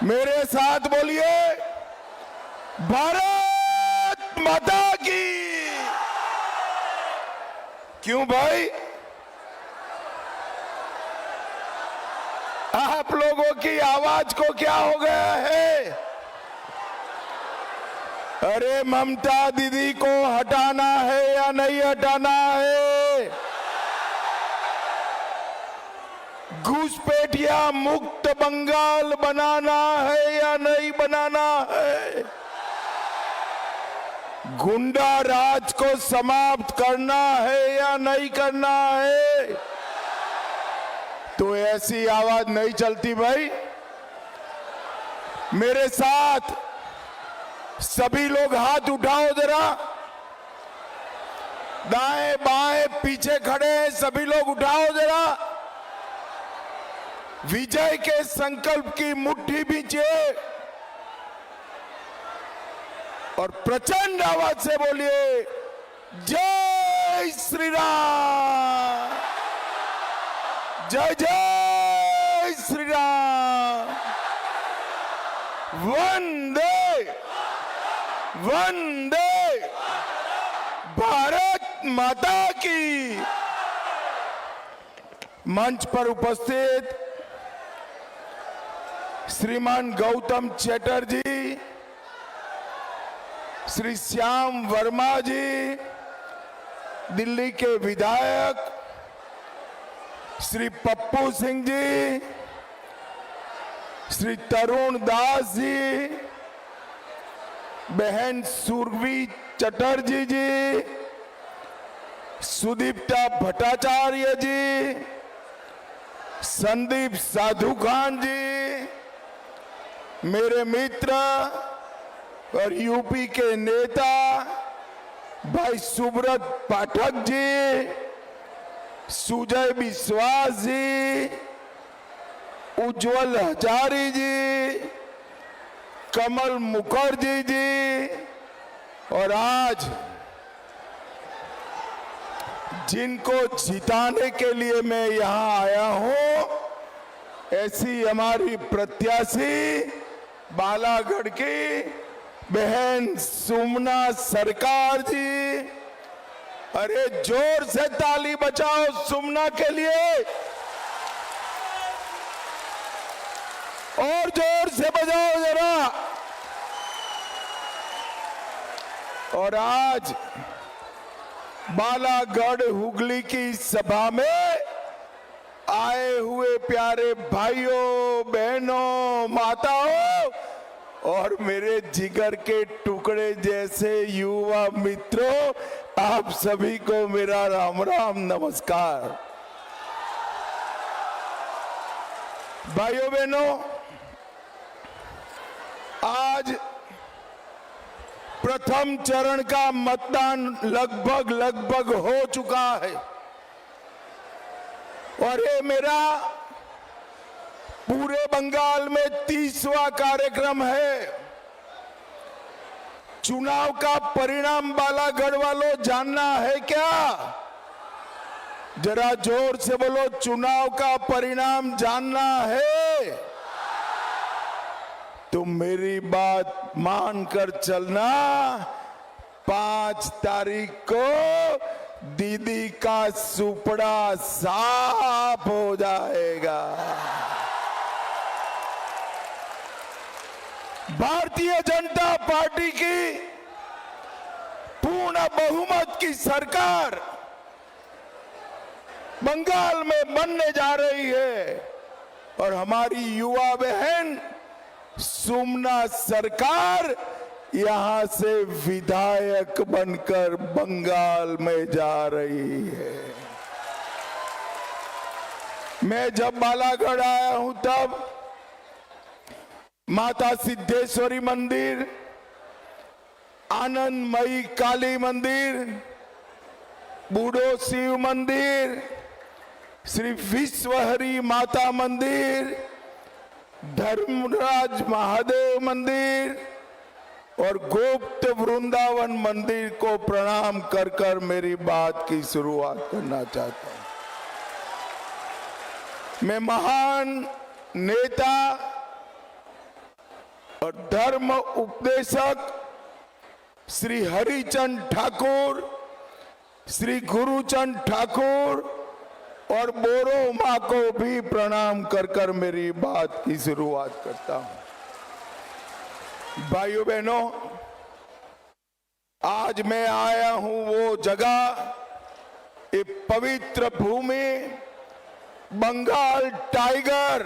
मेरे साथ बोलिए, भारत माता की। क्यों भाई, आप लोगों की आवाज को क्या हो गया है? अरे ममता दीदी को हटाना है या नहीं हटाना है? घुसपैठिया मुक्त बंगाल बनाना है या नहीं बनाना है? गुंडा राज को समाप्त करना है या नहीं करना है? तो ऐसी आवाज नहीं चलती भाई। मेरे साथ सभी लोग हाथ उठाओ जरा, दाएं बाएं पीछे खड़े हैं सभी लोग उठाओ जरा। विजय के संकल्प की मुट्ठी भींचिए और प्रचंड आवाज से बोलिए, जय श्री राम, जय जय श्री राम, वंदे वंदे भारत माता की। मंच पर उपस्थित श्रीमान गौतम चटर्जी, श्री श्याम वर्मा जी, दिल्ली के विधायक, श्री पप्पू सिंह जी, श्री तरुण दास जी, बहन सुरभि चटर्जी जी, सुदीप्ता भट्टाचार्य जी, संदीप साधु खान जी, मेरे मित्र और यूपी के नेता भाई सुब्रत पाठक जी, सुजय विश्वास जी, उज्जवल हजारी जी, कमल मुखर्जी जी, और आज जिनको जिताने के लिए मैं यहां आया हूं, ऐसी हमारी प्रत्याशी बालागढ़ की बहन सुमना सरकार जी। अरे जोर से ताली बजाओ सुमना के लिए, और जोर से बजाओ जरा। और आज बालागढ़ हुगली की सभा में आए हुए प्यारे भाइयों बहनों माताओं और मेरे जिगर के टुकड़े जैसे युवा मित्रों, आप सभी को मेरा राम राम नमस्कार। भाइयों बहनों, आज प्रथम चरण का मतदान लगभग हो चुका है और ये मेरा पूरे बंगाल में 30वां कार्यक्रम है। चुनाव का परिणाम बालागढ़ वालों जानना है क्या? जरा जोर से बोलो, चुनाव का परिणाम जानना है? तुम मेरी बात मानकर चलना, 5 तारीख को दीदी का सुपड़ा साफ हो जाएगा। भारतीय जनता पार्टी की पूर्ण बहुमत की सरकार बंगाल में बनने जा रही है और हमारी युवा बहन सुमना सरकार यहां से विधायक बनकर बंगाल में जा रही है। मैं जब बालागढ़ आया हूं तब माता सिद्धेश्वरी मंदिर, आनंदमयी काली मंदिर, बूढ़ो शिव मंदिर, श्री विश्वहरी माता मंदिर, धर्मराज महादेव मंदिर और गुप्त वृंदावन मंदिर को प्रणाम कर कर मेरी बात की शुरुआत करना चाहता हूं। मैं महान नेता और धर्म उपदेशक श्री हरिचंद ठाकुर, श्री गुरुचंद ठाकुर और बोरो माँ को भी प्रणाम कर कर मेरी बात की शुरुआत करता हूं। भाइयों बहनों, आज मैं आया हूं वो जगह, ये पवित्र भूमि, बंगाल टाइगर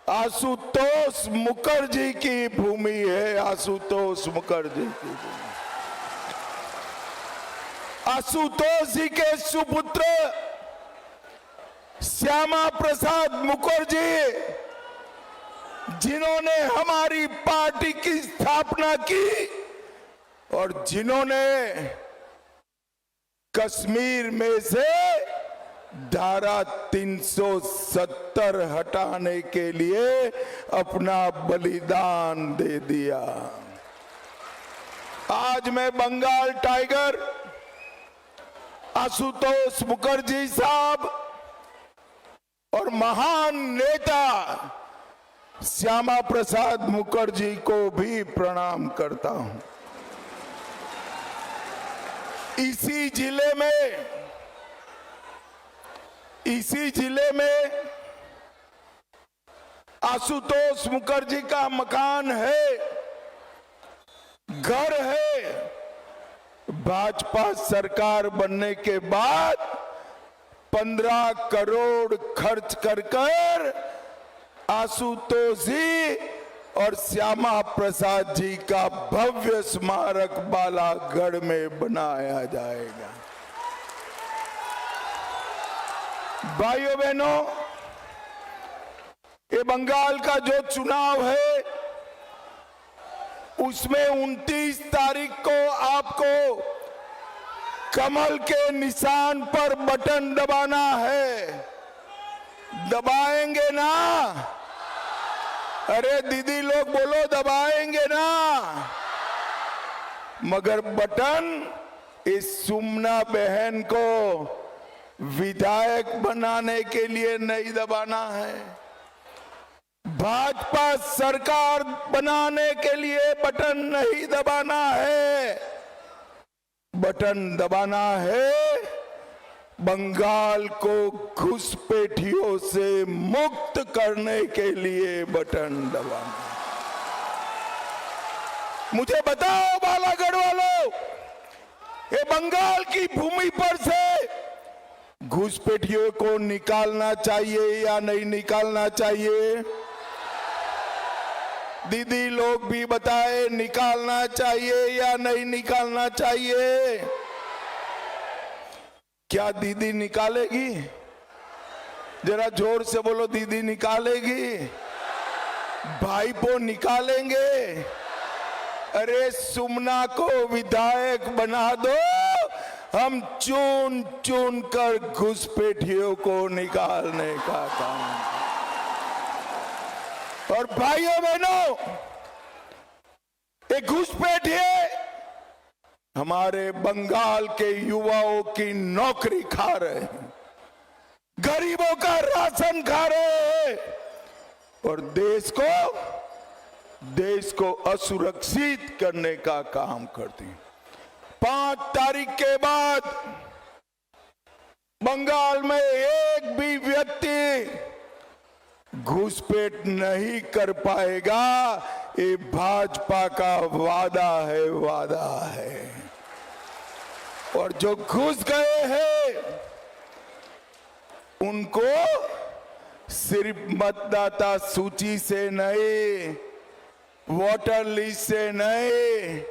आशुतोष मुखर्जी की भूमि है। आशुतोष मुखर्जी की भूमि। आशुतोष जी के सुपुत्र श्यामा प्रसाद मुखर्जी, जिन्होंने हमारी पार्टी की स्थापना की और जिन्होंने कश्मीर में से धारा 370 हटाने के लिए अपना बलिदान दे दिया। आज मैं बंगाल टाइगर आशुतोष मुखर्जी साहब और महान नेता श्यामा प्रसाद मुखर्जी को भी प्रणाम करता हूं। इसी जिले में आशुतोष मुखर्जी का मकान है, घर है। भाजपा सरकार बनने के बाद 15 करोड़ खर्च कर आशुतोष जी और श्यामा प्रसाद जी का भव्य स्मारक बालागढ़ में बनाया जाएगा। भाइयों बहनों, ये बंगाल का जो चुनाव है उसमें 29 तारीख को आपको कमल के निशान पर बटन दबाना है। दबाएंगे ना? अरे दीदी लोग बोलो, दबाएंगे ना? मगर बटन इस सुमना बहन को विधायक बनाने के लिए नहीं दबाना है। भाजपा सरकार बनाने के लिए बटन नहीं दबाना है। बटन दबाना है बंगाल को घुसपैठियों से मुक्त करने के लिए बटन दबाना। मुझे बताओ बालागढ़ वालों, ये बंगाल की भूमि पर से घुसपैठियों को निकालना चाहिए या नहीं निकालना चाहिए? दीदी लोग भी बताए, निकालना चाहिए या नहीं निकालना चाहिए? क्या दीदी निकालेगी? जरा जोर से बोलो, दीदी निकालेगी? भाईपो निकालेंगे? अरे सुमना को विधायक बना दो, हम चुन चुन कर घुसपैठियों को निकालने का काम। और भाइयों बहनों, ये घुसपैठिए हमारे बंगाल के युवाओं की नौकरी खा रहे हैं, गरीबों का राशन खा रहे हैं और देश को असुरक्षित करने का काम करते हैं। 5 तारीख के बाद बंगाल में एक भी व्यक्ति घुसपैठ नहीं कर पाएगा। ये भाजपा का वादा है। और जो घुस गए हैं उनको सिर्फ मतदाता सूची से नहीं, वोटर लिस्ट से नहीं,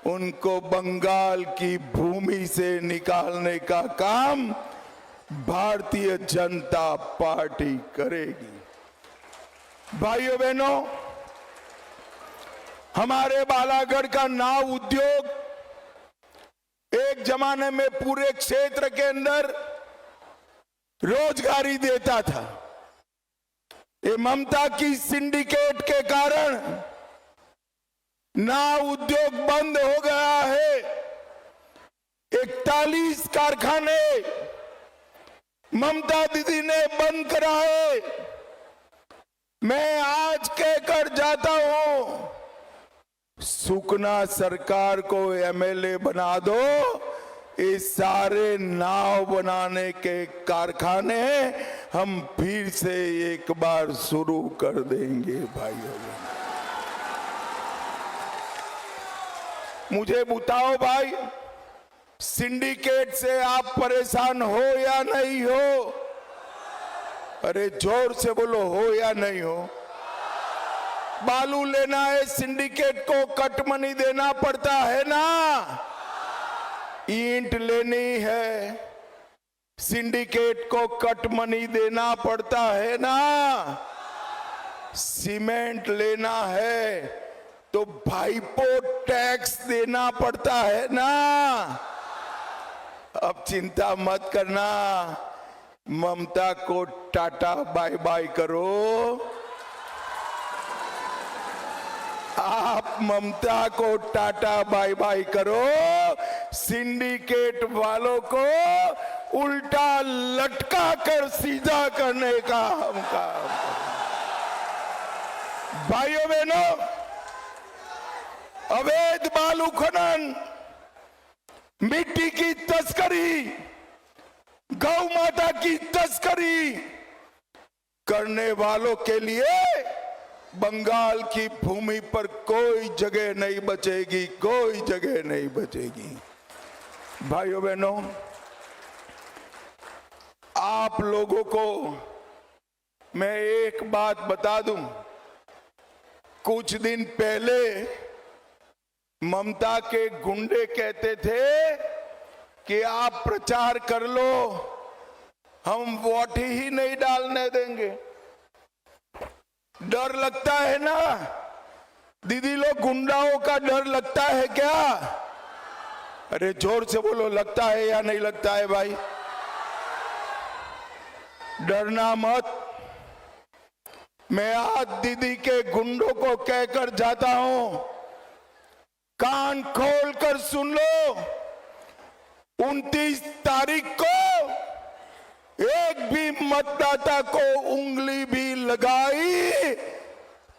उनको बंगाल की भूमि से निकालने का काम भारतीय जनता पार्टी करेगी। भाइयों बहनों, हमारे बालागढ़ का नाव उद्योग एक जमाने में पूरे क्षेत्र के अंदर रोजगारी देता था। ये ममता की सिंडिकेट के कारण नाव उद्योग बंद हो गया है। 41 कारखाने ममता दीदी ने बंद कराए। मैं आज कहकर जाता हूं, सुकना सरकार को एमएलए बना दो, ये सारे नाव बनाने के कारखाने हम फिर से एक बार शुरू कर देंगे भाइयों। मुझे बताओ भाई, सिंडिकेट से आप परेशान हो या नहीं हो? अरे जोर से बोलो, हो या नहीं हो? बालू लेना है, सिंडिकेट को कट मनी देना पड़ता है ना। ईंट लेनी है, सिंडिकेट को कट मनी देना पड़ता है ना। सीमेंट लेना है तो भाईपो टैक्स देना पड़ता है ना। अब चिंता मत करना, ममता को टाटा बाय बाय करो। आप ममता को टाटा बाय बाय करो, सिंडिकेट वालों को उल्टा लटका कर सीधा करने का हम काम। भाइयों बहनों, अवैध बालू खनन, मिट्टी की तस्करी, गौ माता की तस्करी करने वालों के लिए बंगाल की भूमि पर कोई जगह नहीं बचेगी, कोई जगह नहीं बचेगी। भाइयों बहनों, आप लोगों को मैं एक बात बता दूं, कुछ दिन पहले ममता के गुंडे कहते थे कि आप प्रचार कर लो, हम वोट ही नहीं डालने देंगे। डर लगता है ना दीदी लोग, गुंडाओं का डर लगता है क्या? अरे जोर से बोलो, लगता है या नहीं लगता है भाई? डरना मत। मैं आज दीदी के गुंडों को कहकर जाता हूं, कान खोल कर सुन लो, 29 तारीख को एक भी मतदाता को उंगली भी लगाई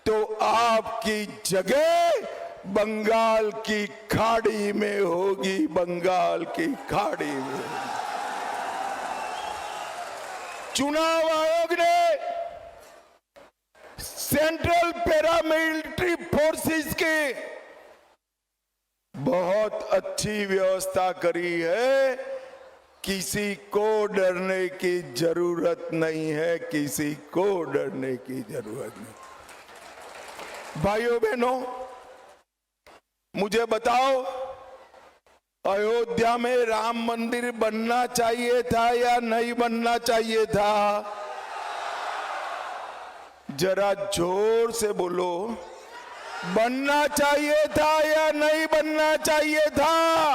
तो आपकी जगह बंगाल की खाड़ी में होगी, बंगाल की खाड़ी में। चुनाव आयोग ने सेंट्रल पैरामिलिट्री फोर्सेस की बहुत अच्छी व्यवस्था करी है, किसी को डरने की जरूरत नहीं है, किसी को डरने की जरूरत नहीं। भाइयों बहनों, मुझे बताओ, अयोध्या में राम मंदिर बनना चाहिए था या नहीं बनना चाहिए था? जरा जोर से बोलो, बनना चाहिए था या नहीं बनना चाहिए था?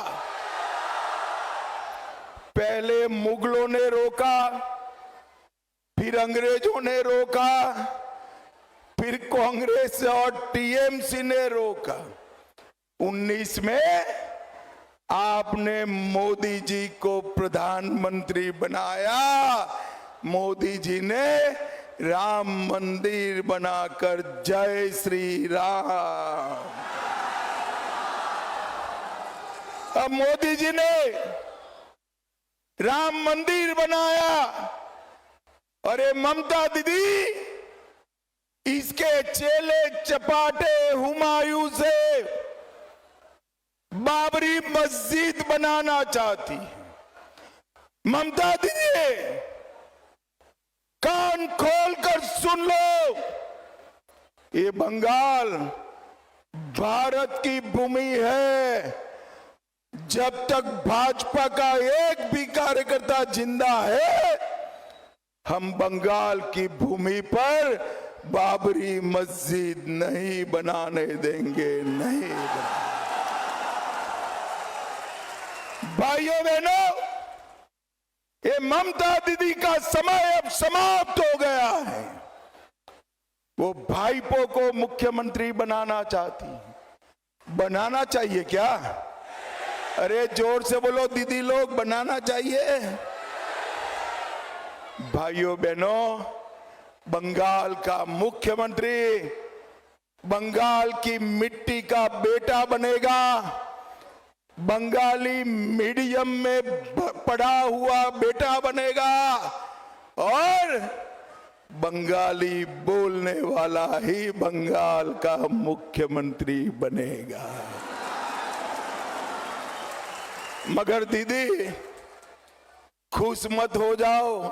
पहले मुगलों ने रोका, फिर अंग्रेजों ने रोका, फिर कांग्रेस और टीएमसी ने रोका। 19 में आपने मोदी जी को प्रधानमंत्री बनाया। मोदी जी ने राम मंदिर बनाकर, जय श्री राम। अब मोदी जी ने राम मंदिर बनाया, अरे ममता दीदी इसके चेले चपाटे हुमायूं से बाबरी मस्जिद बनाना चाहती। ममता दीदी कान खोल कर सुन लो, ये बंगाल भारत की भूमि है। जब तक भाजपा का एक भी कार्यकर्ता जिंदा है, हम बंगाल की भूमि पर बाबरी मस्जिद नहीं बनाने देंगे, नहीं बनाने। भाइयों बहनों, ये ममता दीदी का समय अब समाप्त हो गया है। वो भाईपो को मुख्यमंत्री बनाना चाहती। बनाना चाहिए क्या? अरे जोर से बोलो दीदी लोग, बनाना चाहिए। भाइयों बहनों, बंगाल का मुख्यमंत्री बंगाल की मिट्टी का बेटा बनेगा, बंगाली मीडियम में पढ़ा हुआ बेटा बनेगा और बंगाली बोलने वाला ही बंगाल का मुख्यमंत्री बनेगा। मगर दीदी खुश मत हो जाओ,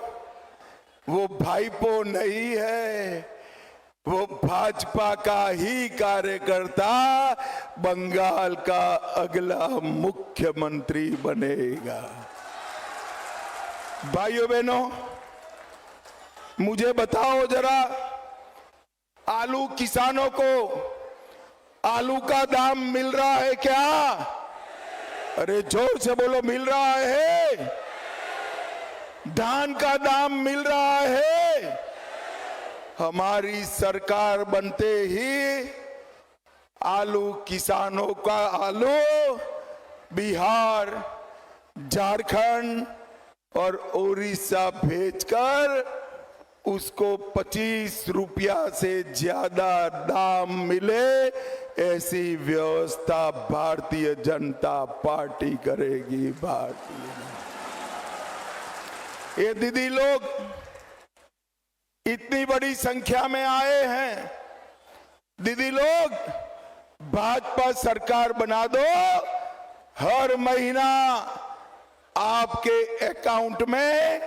वो भाईपो नहीं है, वो भाजपा का ही कार्यकर्ता बंगाल का अगला मुख्यमंत्री बनेगा। भाइयों बहनों, मुझे बताओ जरा, आलू किसानों को आलू का दाम मिल रहा है क्या? अरे जोर से बोलो, मिल रहा है? धान का दाम मिल रहा है? हमारी सरकार बनते ही आलू किसानों का आलू बिहार, झारखंड और उड़ीसा भेजकर उसको 25 रुपया से ज्यादा दाम मिले, ऐसी व्यवस्था भारतीय जनता पार्टी करेगी। ये दीदी लोग इतनी बड़ी संख्या में आए हैं, दीदी लोग भाजपा सरकार बना दो, हर महीना आपके अकाउंट में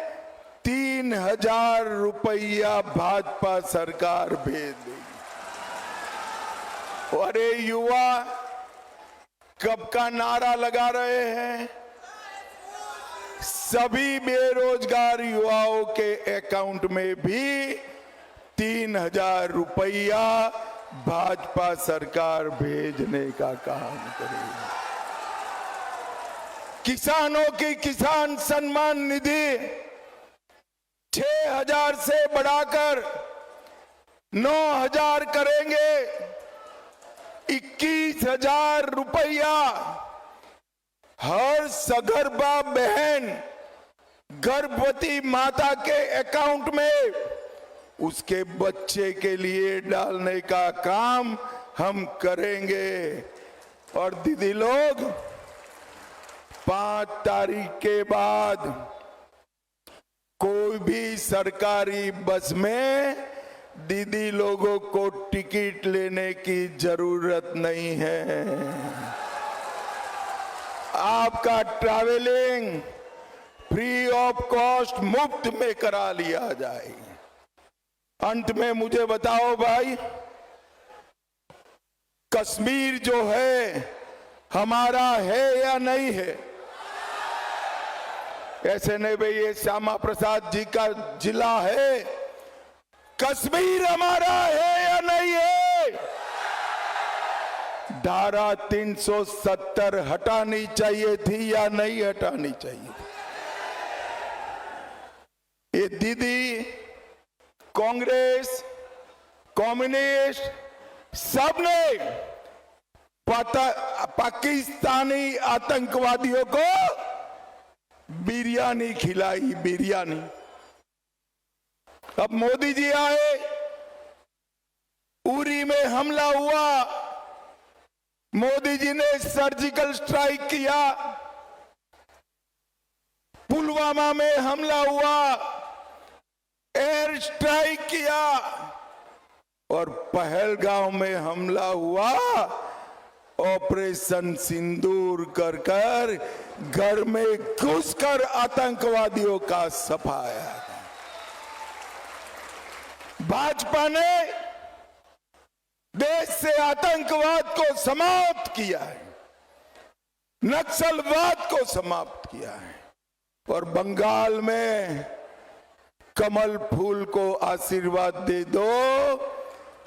3,000 रुपया भाजपा सरकार भेज देगी। अरे युवा कब का नारा लगा रहे हैं, सभी बेरोजगार युवाओं के अकाउंट में भी 3,000 रुपया भाजपा सरकार भेजने का काम करेगी। किसानों की किसान सम्मान निधि 6,000 से बढ़ाकर 9,000 करेंगे। 21,000 रुपया हर सगर्भा बहन, गर्भवती माता के अकाउंट में उसके बच्चे के लिए डालने का काम हम करेंगे। और दीदी लोग 5 तारीख के बाद कोई भी सरकारी बस में दीदी लोगों को टिकट लेने की जरूरत नहीं है। आपका ट्रैवलिंग फ्री ऑफ कॉस्ट, मुफ्त में करा लिया जाएगा। अंत में मुझे बताओ भाई, कश्मीर जो है हमारा है या नहीं है? ऐसे नहीं भाई, ये श्यामा प्रसाद जी का जिला है, कश्मीर हमारा है या नहीं है? धारा 370 हटानी चाहिए थी या नहीं हटानी चाहिए? ये दीदी कांग्रेस, कम्युनिस्ट सबने पाकिस्तानी आतंकवादियों को बिरयानी खिलाई, बिरयानी। अब मोदी जी आए, उरी में हमला हुआ, मोदी जी ने सर्जिकल स्ट्राइक किया, पुलवामा में हमला हुआ, एयर स्ट्राइक किया और पहलगांव में हमला हुआ। ऑपरेशन सिंदूर कर कर घर में घुसकर आतंकवादियों का सफाया। भाजपा ने देश से आतंकवाद को समाप्त किया है, नक्सलवाद को समाप्त किया है और बंगाल में कमल फूल को आशीर्वाद दे दो।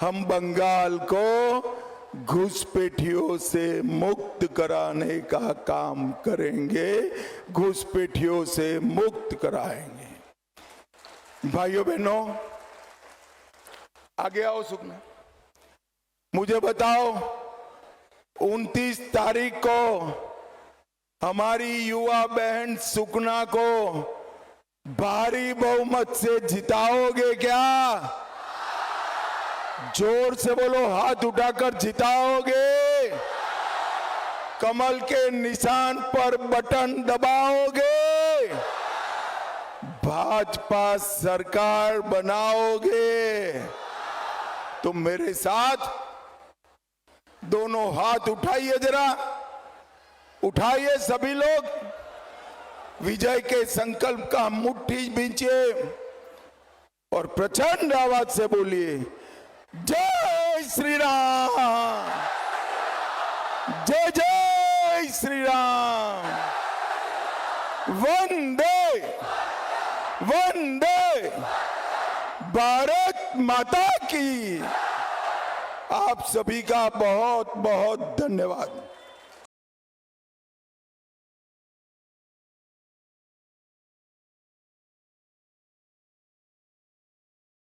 हम बंगाल को घुसपैठियों से मुक्त कराने का काम करेंगे, घुसपैठियों से मुक्त कराएंगे। भाइयों बहनों, आगे आओ सुखना। मुझे बताओ, 29 तारीख को हमारी युवा बहन सुकना को भारी बहुमत से जिताओगे क्या? जोर से बोलो, हाथ उठाकर जिताओगे? कमल के निशान पर बटन दबाओगे? भाजपा सरकार बनाओगे? तो मेरे साथ दोनों हाथ उठाइए, जरा उठाइए सभी लोग, विजय के संकल्प का मुट्ठी बींचिए और प्रचंड आवाज से बोलिए, जय श्री राम, जय जय श्री राम, वंदे वंदे भारत माता की। आप सभी का बहुत बहुत धन्यवाद।